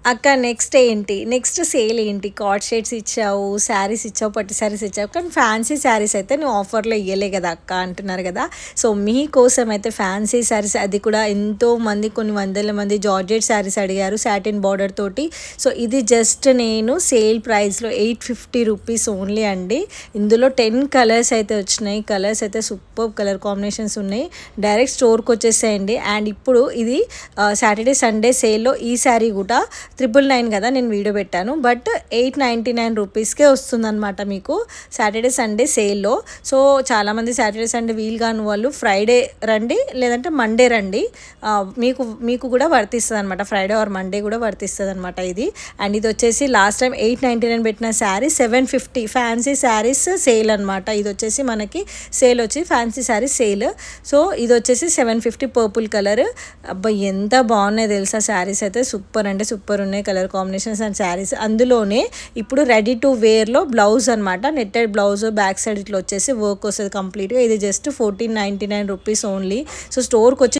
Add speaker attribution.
Speaker 1: అక్క నెక్స్ట్ ఏంటి? Next sale ఏంటి? కార్డ్ షేడ్స్ ఇచ్చావు, శారీస్ ఇచ్చావు, పట్టు శారీస్ ఇచ్చావు. కానీ ఫ్యాన్సీ శారీస్ అయితే నువ్వు ఆఫర్‌లో ఇయ్యలే గదా అక్క అంటున్నారు గదా! సో, మీకోసం అయితే ఫ్యాన్సీ శారీస్ అది కూడా ఎంతో మంది కొన్ని వందల మంది జార్జెట్ శారీస్ అడిగారు సాటిన్ బార్డర్ తోటి. సో, ఇది జస్ట్ నేను సేల్ ప్రైస్‌లో ₹850 ఓన్లీ అండి. ఇందులో 10 కలర్స్ అయితే వచ్చినాయి. కలర్స్ అయితే సూపర్బ్ కలర్ కాంబినేషన్స్ ఉన్నాయి. డైరెక్ట్ స్టోర్‌కి వచ్చేసేయండి. అండ్ ఇప్పుడు ఇది సాటర్‌డే, సండే సేల్‌లో ఈ శారీ కూడా 999 కదా నేను వీడియో పెట్టాను. బట్ 899 రూపీస్కే వస్తుందన్నమాట మీకు సాటర్డే సండే సేల్లో. సో చాలామంది సాటర్డే సండే వీలు కాని వాళ్ళు ఫ్రైడే రండి, లేదంటే మండే రండి. మీకు కూడా వర్తిస్తుంది అనమాట. ఫ్రైడే ఆర్ మండే కూడా వర్తిస్తుంది అనమాట ఇది. అండ్ ఇది వచ్చేసి లాస్ట్ టైం 899 పెట్టిన శారీ 750 ఫ్యాన్సీ శారీస్ సేల్ అనమాట. ఇది వచ్చేసి మనకి సేల్ వచ్చి ఫ్యాన్సీ శారీస్ సేల్. సో ఇది వచ్చేసి 750 పర్పుల్ కలర్. అబ్బా ఎంత బాగున్నాయి తెలుసా శారీస్ అయితే, సూపర్ అంటే సూపర్ ఉన్నాయి కలర్ కాంబినేషన్స్ అండ్ శారీస్. అందులోనే ఇప్పుడు రెడీ టు వేర్లో బ్లౌజ్ అనమాట, నెట్టెడ్ బ్లౌజ్ బ్యాక్ సైడ్ ఇట్లా వచ్చేసి వర్క్ వస్తుంది కంప్లీట్గా. ఇది జస్ట్ 1499 రూపీస్ ఓన్లీ. సో స్టోర్కి వచ్చి